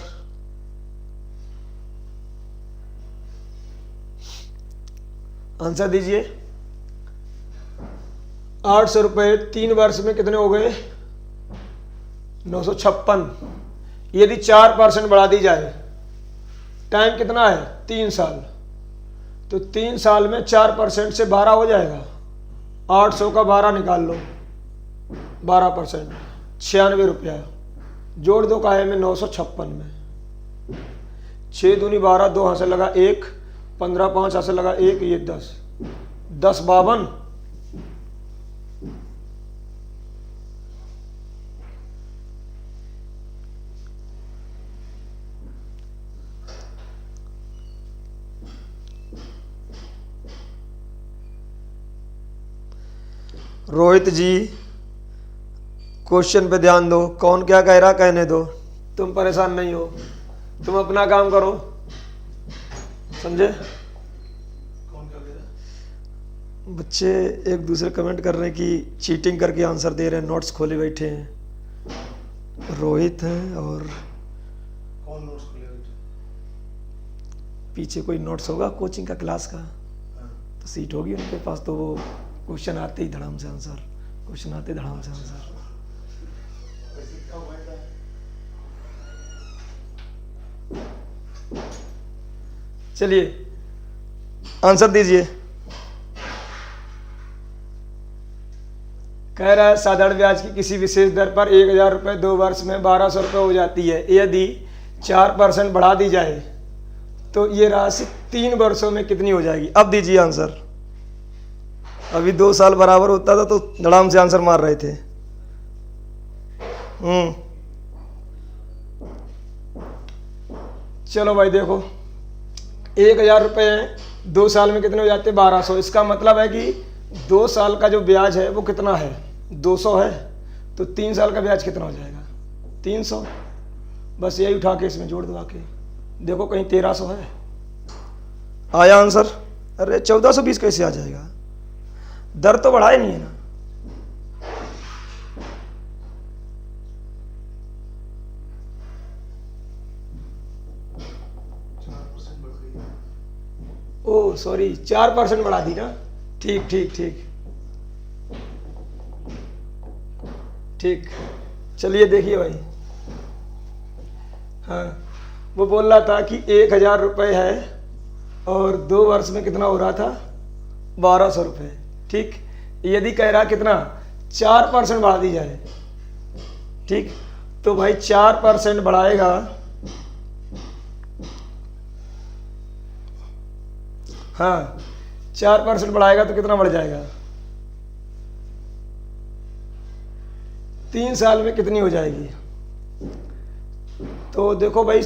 आंसर दीजिए। 800 रुपये 3 वर्ष में कितने हो गए, 956। यदि 4% बढ़ा दी जाए, टाइम कितना है, 3 साल। तो 3 साल में 4% से 12 हो जाएगा। 800 का 12 निकाल लो, 12% 96 रुपया। जोड़ दो काहे में, 956 में। 6 दूनी 12, 2 हाथ से लगा 1, 15 5 हाथ से लगा 1, ये 10 10 52। रोहित जी क्वेश्चन पे ध्यान दो, कौन क्या कह रहा कहने दो, तुम परेशान नहीं हो, तुम अपना काम करो, समझे। कौन क्या कह रहा, बच्चे एक दूसरे कमेंट कर रहे हैं कि चीटिंग करके आंसर दे रहे हैं, नोट्स खोले बैठे हैं। रोहित हैं और कौन नोट्स खोले बैठे, पीछे कोई नोट्स होगा कोचिंग का, क्लास का, तो सीट होगी उनके पास, तो वो क्वेश्चन आते ही धड़ाम से आंसर, क्वेश्चन आते धड़ाम से आंसर। चलिए आंसर दीजिए। कह रहा है साधारण ब्याज की किसी विशेष दर पर 1000 रुपये 2 वर्ष में 1200 रुपये हो जाती है। यदि 4% बढ़ा दी जाए तो ये राशि 3 वर्षों में कितनी हो जाएगी? अब दीजिए आंसर। अभी 2 साल बराबर होता था तो धड़ाम से आंसर मार रहे थे। चलो भाई देखो, 1000 रुपये हैं, 2 साल में कितने हो जाते हैं? 1200। इसका मतलब है कि 2 साल का जो ब्याज है वो कितना है? 200 है। तो 3 साल का ब्याज कितना हो जाएगा? 300। बस यही उठा के इसमें जोड़ दबा के देखो, कहीं 1300 है। आया आंसर? अरे 1420 कैसे आ जाएगा? दर तो बढ़ाए नहीं है ना। ओह सॉरी, 4% बढ़ा दी ना। ठीक ठीक ठीक ठीक। चलिए देखिए भाई, हाँ वो बोल रहा था कि 1000 रुपये है और 2 वर्ष में कितना हो रहा था? 1200 रुपये। ठीक, यदि कह रहा कितना? 4% बढ़ा दी जाए। ठीक, तो भाई 4% बढ़ाएगा, हाँ 4% बढ़ाएगा तो कितना बढ़ जाएगा? 3 साल में कितनी हो जाएगी? तो देखो भाई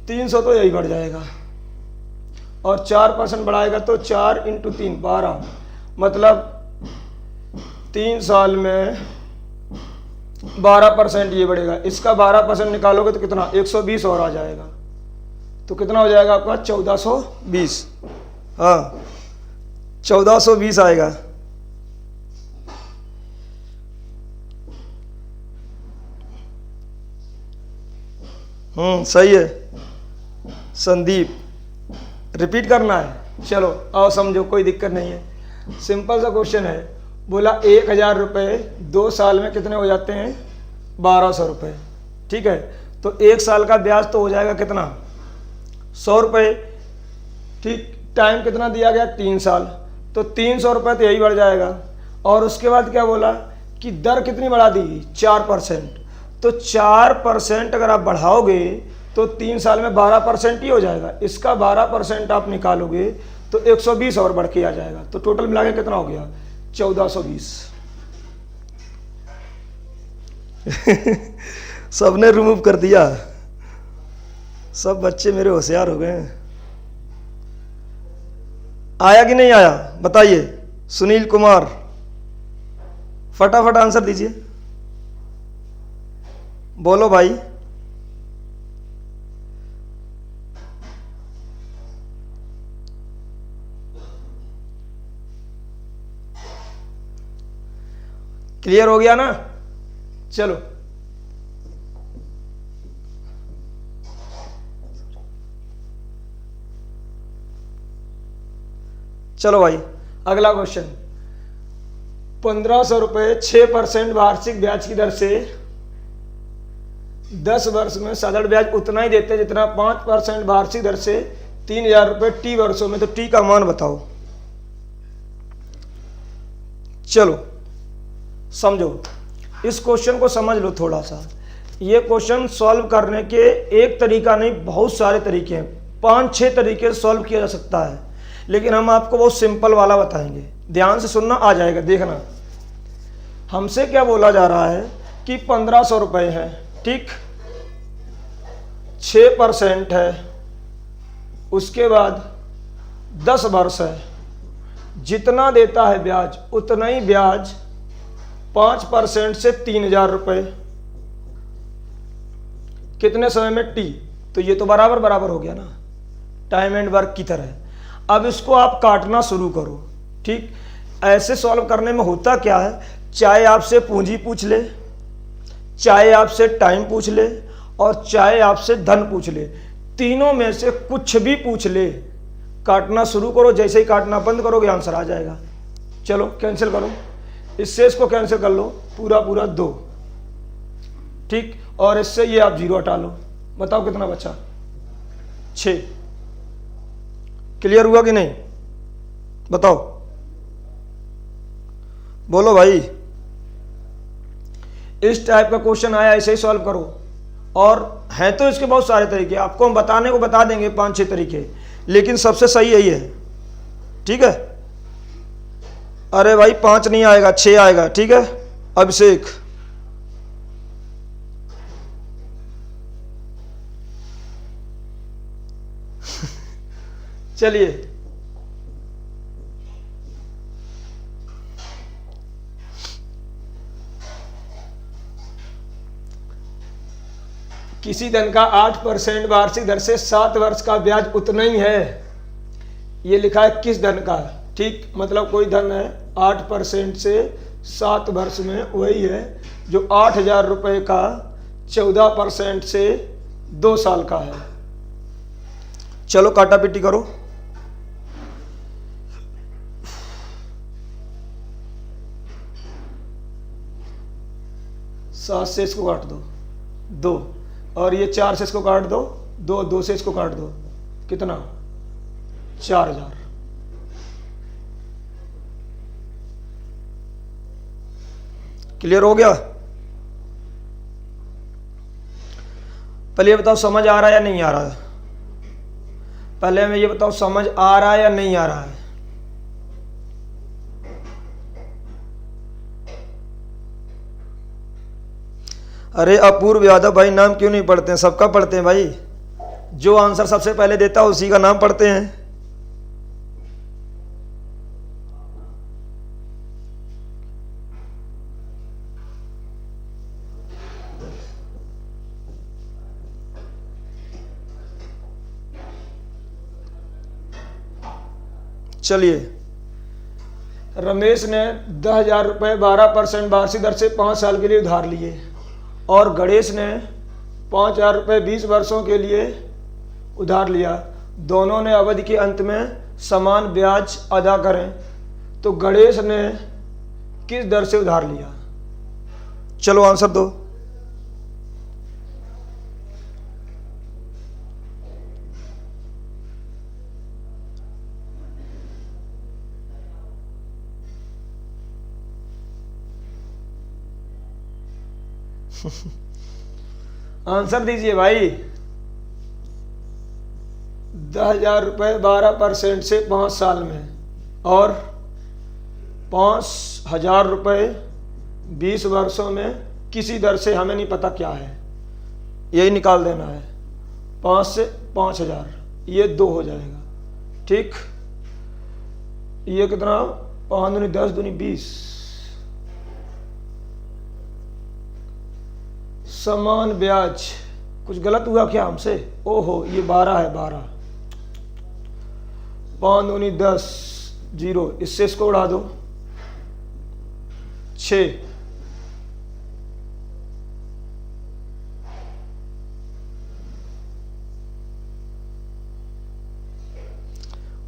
300 तो यही बढ़ जाएगा, और 4% बढ़ाएगा तो 4 × 3 12, मतलब 3 साल में 12% ये बढ़ेगा। इसका 12% निकालोगे तो कितना? 120 और आ जाएगा। तो कितना हो जाएगा आपका? 1420। हाँ 1420 आएगा। सही है संदीप, रिपीट करना है। चलो आओ समझो, कोई दिक्कत नहीं है, सिंपल सा क्वेश्चन है। बोला 1000 रुपये 2 साल में कितने हो जाते हैं? 1200 रुपये। ठीक है, तो 1 साल का ब्याज तो हो जाएगा कितना? 100 रुपये। ठीक, टाइम कितना दिया गया? 3 साल, तो 300 रुपये तो यही बढ़ जाएगा। और उसके बाद क्या बोला कि दर कितनी बढ़ा दी? 4%। तो 4% अगर आप बढ़ाओगे तो 3 साल में 12% ही हो जाएगा। इसका 12% आप निकालोगे तो 120 और बढ़ के आ जाएगा। तो टोटल मिला के कितना हो गया? 1420। सबने रिमूव कर दिया, सब बच्चे मेरे होशियार हो गए। आया कि नहीं आया बताइए? सुनील कुमार फटाफट आंसर दीजिए, बोलो भाई। क्लियर हो गया ना? चलो चलो भाई अगला क्वेश्चन। 1500 रुपये 6% वार्षिक ब्याज की दर से 10 वर्ष में साधारण ब्याज उतना ही देते हैं जितना 5% वार्षिक दर से 3000 रुपये टी वर्षों में। तो टी का मान बताओ। चलो समझो, इस क्वेश्चन को समझ लो थोड़ा सा। ये क्वेश्चन सॉल्व करने के एक तरीका नहीं, बहुत सारे तरीके हैं, 5-6 तरीके से सॉल्व किया जा सकता है, लेकिन हम आपको बहुत सिंपल वाला बताएंगे। ध्यान से सुनना, आ जाएगा देखना। हमसे क्या बोला जा रहा है कि 1500 रुपये है, ठीक, 6% है, उसके बाद 10 वर्ष है, जितना देता है ब्याज उतना ही ब्याज 5% से 3000 रुपये, कितने समय में? टी। तो ये तो बराबर बराबर हो गया ना, टाइम एंड वर्क की तरह। अब इसको आप काटना शुरू करो। ठीक, ऐसे सॉल्व करने में होता क्या है, चाहे आपसे पूंजी पूछ ले, चाहे आपसे टाइम पूछ ले, और चाहे आपसे धन पूछ ले, तीनों में से कुछ भी पूछ ले, काटना शुरू करो। जैसे ही काटना बंद करोगे आंसर आ जाएगा। चलो कैंसिल करो, इससे इसको कैंसिल कर लो, पूरा पूरा 2, ठीक, और इससे ये आप 0 हटा लो, बताओ कितना बचा? 6। क्लियर हुआ कि नहीं? बताओ, बोलो भाई। इस टाइप का क्वेश्चन आया, ऐसे ही सॉल्व करो। और हैं तो इसके बहुत सारे तरीके, आपको हम बताने को बता देंगे 5-6 तरीके, लेकिन सबसे सही यही है। ठीक है? अरे भाई 5 नहीं आएगा, 6 आएगा। ठीक है अभिषेक? चलिए, किसी धन का 8% वार्षिक दर से 7 वर्ष का ब्याज उतना ही है। ये लिखा है किस धन का? ठीक, मतलब कोई धन है 8% से 7 वर्ष में, वही है जो 8,000 रुपये का 14% से 2 साल का है। चलो काटा पीटी करो। 7 से इसको काट दो 2, और ये 4 से इसको काट दो 2, 2 से इसको काट दो, कितना? 4,000। क्लियर हो गया? पहले ये बताओ समझ आ रहा है या नहीं आ रहा है? पहले हमें ये बताओ समझ आ रहा है या नहीं आ रहा है? अरे अपूर्व यादव भाई, नाम क्यों नहीं पढ़ते हैं? सबका पढ़ते हैं भाई। जो आंसर सबसे पहले देता है उसी का नाम पढ़ते हैं। चलिए, रमेश ने 10,000 रुपये 12% वार्षिक दर से 5 साल के लिए उधार लिए, और गणेश ने 5,000 रुपये 20 वर्षों के लिए उधार लिया। दोनों ने अवधि के अंत में समान ब्याज अदा करें, तो गणेश ने किस दर से उधार लिया? चलो आंसर दो। आंसर दीजिए भाई। 10,000 रुपये 12% से 5 साल में, और 5,000 रुपये 20 वर्षों में किसी दर से, हमें नहीं पता क्या है, यही निकाल देना है। 5 से 5,000, ये 2 हो जाएगा। ठीक, ये कितना? 5 दूनी 10, दूनी 20। समान ब्याज, कुछ गलत हुआ क्या हमसे? ओहो, ये 12 है, 12। 5 दूनी 10, 0, इससे इसको उड़ा दो, 6।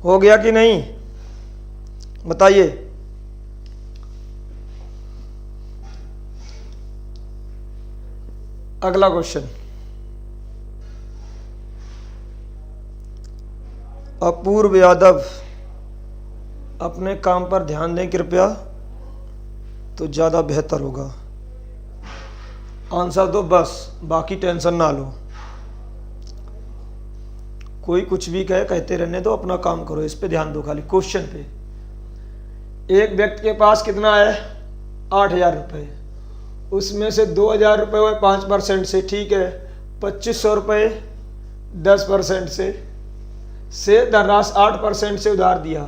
हो गया कि नहीं? बताइए। अगला क्वेश्चन, अपूर्व यादव, अपने काम पर ध्यान दें कृपया, तो ज़्यादा बेहतर होगा। आंसर दो बस, बाकी टेंशन ना लो। कोई कुछ भी कहे, कहते रहने दो, अपना काम करो, इस पे ध्यान दो खाली, क्वेश्चन पे। एक व्यक्ति के पास कितना है? 8,000 रुपये। उसमें से 2,000 रुपये हुए 5% से, ठीक है। 2,500 रुपये 10% से धनराशि 8% से उधार दिया।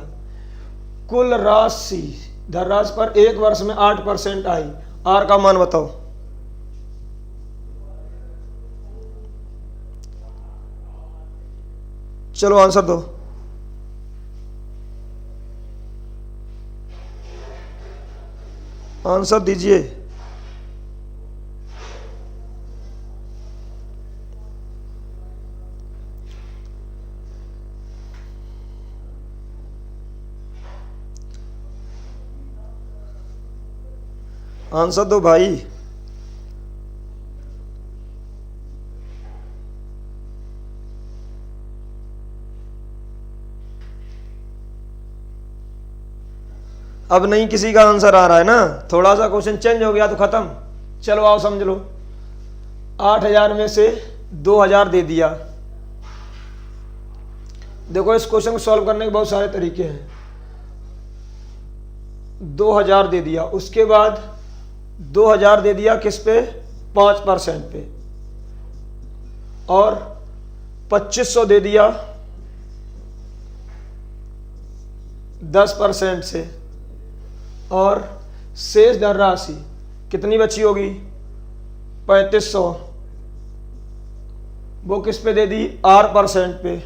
कुल राशि धनराशि पर 1 वर्ष में 8% आई। आर का मान बताओ। चलो आंसर दो। आंसर दीजिए। आंसर दो भाई। अब नहीं किसी का आंसर आ रहा है ना, थोड़ा सा क्वेश्चन चेंज हो गया तो खत्म। चलो आओ समझ लो। 8000 में से 2000 दे दिया। देखो इस क्वेश्चन को सॉल्व करने के बहुत सारे तरीके हैं। 2000 दे दिया, उसके बाद 2000 दे दिया किस पे, 5% पे, और 2500 दे दिया 10% से, और शेष धन राशि कितनी बची होगी, 3500, वो किस पे दे दी, R% पे,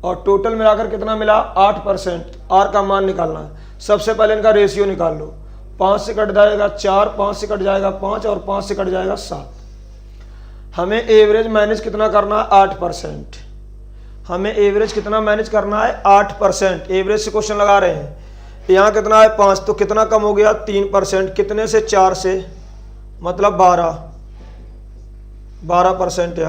और टोटल मिलाकर कितना मिला, 8%। आर का मान निकालना है। सबसे पहले इनका रेशियो निकाल लो। 5 से कट जाएगा 4, 5 से कट जाएगा 5, और 5 से कट जाएगा 7। हमें एवरेज मैनेज कितना करना है, 8%। हमें एवरेज कितना मैनेज करना है, 8%। एवरेज से क्वेश्चन लगा रहे हैं। यहाँ कितना है, 5, तो कितना कम हो गया, 3%। कितने से, 4 से, मतलब 12%।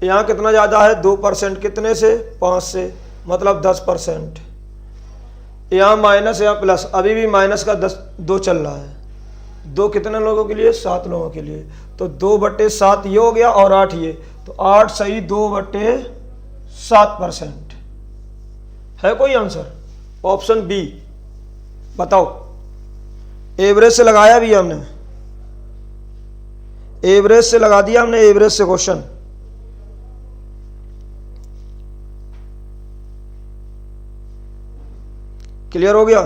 यहाँ कितना ज़्यादा है, 2%। कितने से, 5 से, मतलब 10%। यहाँ माइनस या प्लस, अभी भी माइनस का 2 चल रहा है। 2 कितने लोगों के लिए, 7 लोगों के लिए। तो 2/7 ये हो गया, और 8 ये, तो 8 सही 2/7%। है कोई आंसर? ऑप्शन बी बताओ। एवरेज से लगाया भी हमने, एवरेज से लगा दिया हमने, एवरेज से क्वेश्चन। क्लियर हो गया?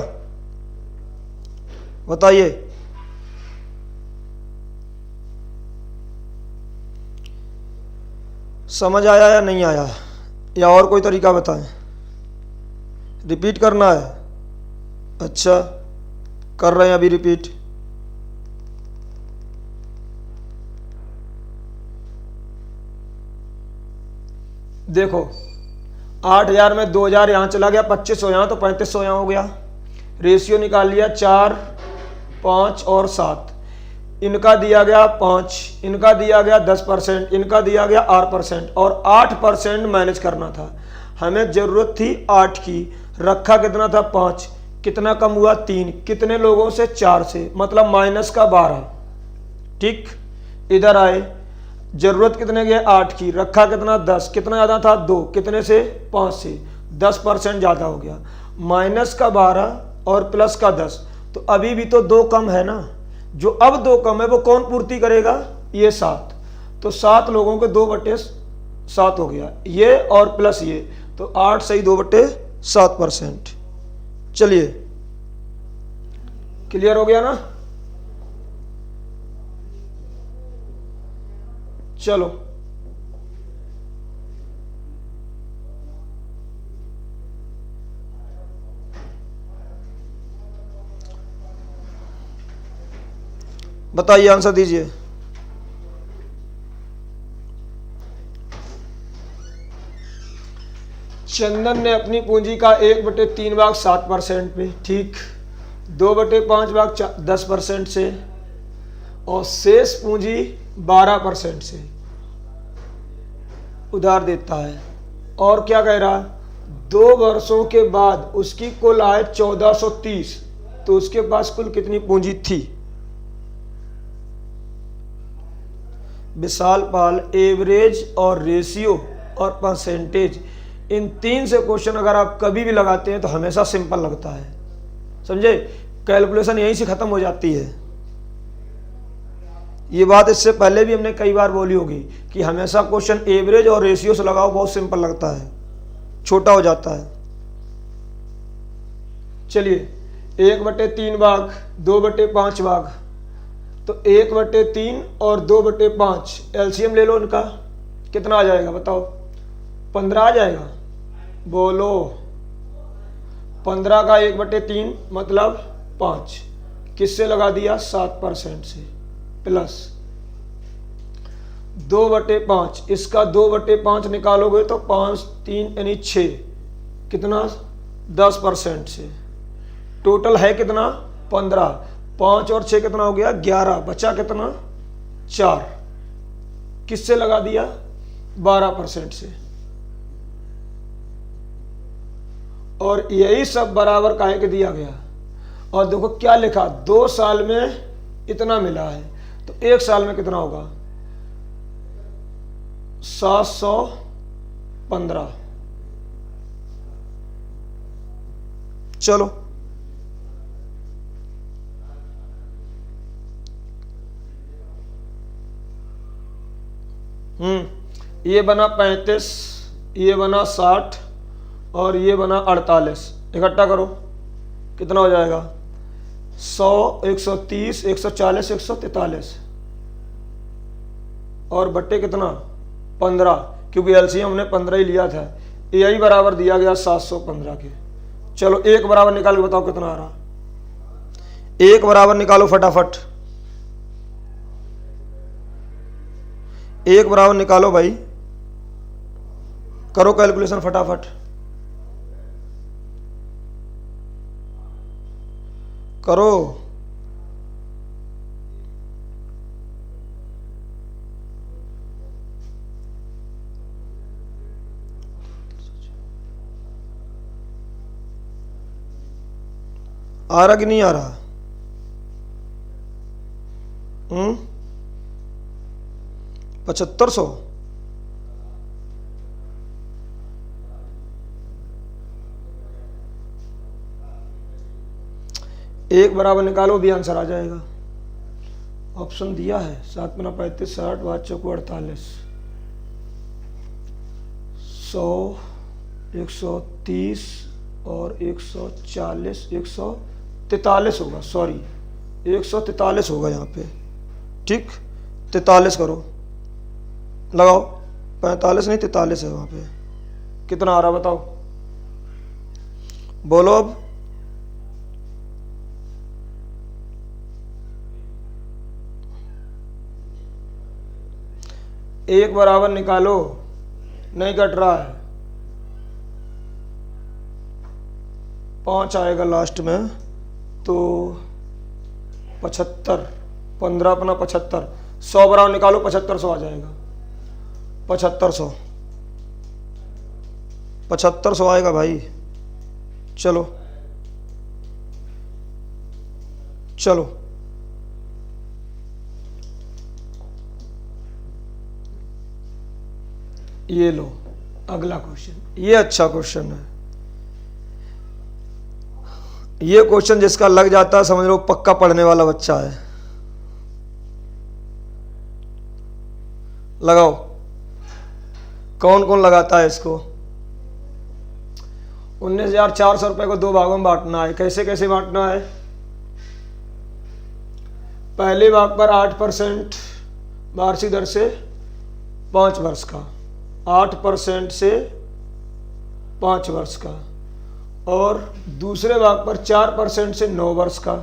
बताइए। समझ आया या नहीं आया, या और कोई तरीका बताएं? रिपीट करना है? अच्छा, कर रहे हैं अभी रिपीट। देखो 8000 में 2000 यहाँ चला गया, 2500 यहाँ, तो 3500 यहाँ हो गया। रेशियो निकाल लिया, 4, 5 और 7। इनका दिया गया 5, इनका दिया गया 10%, इनका दिया गया 8%, और 8% मैनेज करना था। हमें ज़रूरत थी 8 की, रखा कितना था, 5। कितना कम हुआ, 3। कितने लोगों से, 4 से, मतलब माइनस का 12। ठीक, इधर आए, जरूरत कितने गए, 8 की, रखा कितना, 10। कितना ज़्यादा था, 2। कितने से, 5 से, 10% ज़्यादा हो गया। माइनस का 12 और प्लस का 10, तो अभी भी तो 2 कम है ना। जो अब 2 कम है वो कौन पूर्ति करेगा, ये 7। तो 7 लोगों के 2/7 हो गया, ये और प्लस ये, तो 8 सही 2/7%। चलिए, क्लियर हो गया ना? चलो बताइए, आंसर दीजिए। चंदन ने अपनी पूंजी का 1/3 भाग 7% पे, ठीक, 2/5 भाग 10% से, और शेष पूंजी 12% से उधार देता है। और क्या कह रहा है, 2 वर्षों के बाद उसकी कुल आय 1430, तो उसके पास कुल कितनी पूंजी थी? विशाल पाल, एवरेज और रेशियो और परसेंटेज, इन 3 से क्वेश्चन अगर आप कभी भी लगाते हैं तो हमेशा सिंपल लगता है, समझे? कैलकुलेशन यहीं से खत्म हो जाती है। ये बात इससे पहले भी हमने कई बार बोली होगी कि हमेशा क्वेश्चन एवरेज और रेशियो से लगाओ, बहुत सिंपल लगता है, छोटा हो जाता है। चलिए, 1/3 भाग 2/5 भाग, तो 1/3 और 2/5 एलसीएम ले लो इनका, कितना आ जाएगा बताओ? 15 आ जाएगा। बोलो, 15 का 1/3 मतलब 5, किससे लगा दिया, 7% से, प्लस 2/5, इसका 2/5 निकालोगे तो 5, 3 यानी 6, कितना, 10% से। टोटल है कितना, 15, 5 और 6 कितना हो गया, 11, बचा कितना, 4, किससे लगा दिया, 12% से। और यही सब बराबर काहे के दिया गया, और देखो क्या लिखा, 2 साल में इतना मिला है, तो 1 साल में कितना होगा, 715। चलो ये बना 35, ये बना 60 और ये बना 48। इकट्ठा करो कितना हो जाएगा, 100, 130, 140, 143 और बट्टे कितना 15, क्योंकि एलसीएम हमने 15 ही लिया था। यही बराबर दिया गया 715 के। चलो एक बराबर निकाल के बताओ कितना आ रहा, एक बराबर निकालो फटाफट, एक बराबर निकालो भाई, करो कैलकुलेशन फटाफट, करो। आ रहा कि नहीं आ रहा? 7500। एक बराबर निकालो भी आंसर आ जाएगा। ऑप्शन दिया है 7 गुना 35, 60, 5 चौको 48, 100, 130 और 140, 143 होगा, सॉरी 143 होगा यहाँ पे, ठीक। 43 करो, लगाओ, 45 नहीं 43 है वहाँ पे। कितना आ रहा बताओ, बोलो अब। एक बराबर निकालो, नहीं कट रहा है, 5 आएगा लास्ट में, तो 75, 15 अपना 75, 100 बराबर निकालो, 7500 आ जाएगा, 7500, 7500 आएगा भाई। चलो चलो ये लो अगला क्वेश्चन, ये अच्छा क्वेश्चन है। ये क्वेश्चन जिसका लग जाता है समझ लो पक्का पढ़ने वाला बच्चा है। लगाओ, कौन कौन लगाता है इसको। 19,400 रुपए को 2 भागों में बांटना है। कैसे कैसे बांटना है, पहले भाग पर 8% वार्षिक दर से 5 वर्ष का, 8% से 5 वर्ष का, और दूसरे भाग पर 4% से 9 वर्ष का,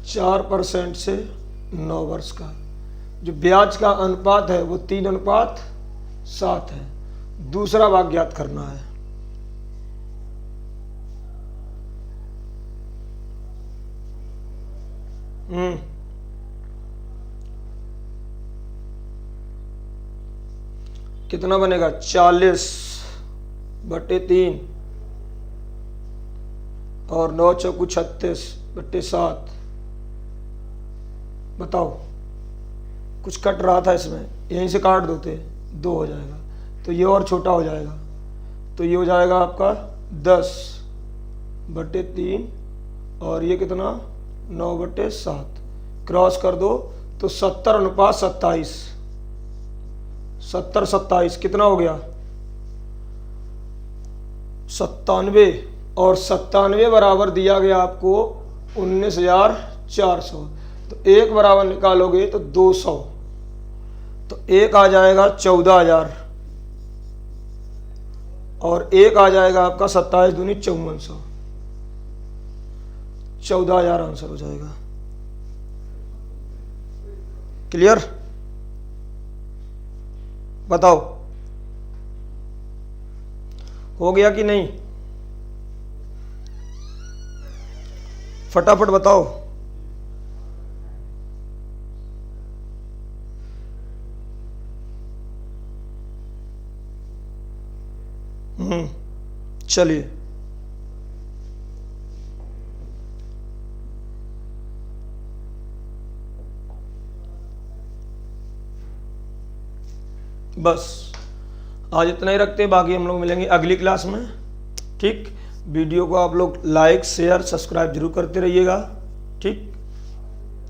4% से 9 वर्ष का। जो ब्याज का अनुपात है वो 3:7 है। दूसरा भाग ज्ञात करना है। कितना बनेगा, 40/3 और 9 चौकू 36/7। बताओ, कुछ कट रहा था इसमें, यहीं से काट दोते 2 हो जाएगा, तो ये और छोटा हो जाएगा, तो ये हो जाएगा आपका 10/3 और ये कितना 9/7, क्रॉस कर दो तो 70:27, 70/27 कितना हो गया, 97, और 97 बराबर दिया गया आपको 19,400, तो एक बराबर निकालोगे तो 200, तो एक आ जाएगा 14,000 और एक आ जाएगा आपका 27 दूनी 5400, 14,000 आंसर हो जाएगा। क्लियर, बताओ हो गया कि नहीं, फटाफट बताओ। चलिए बस आज इतना ही रखते हैं, बाकी हम लोग मिलेंगे अगली क्लास में। ठीक, वीडियो को आप लोग लाइक शेयर सब्सक्राइब जरूर करते रहिएगा। ठीक,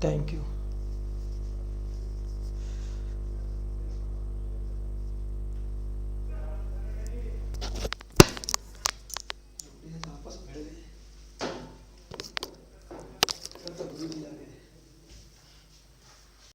थैंक यू।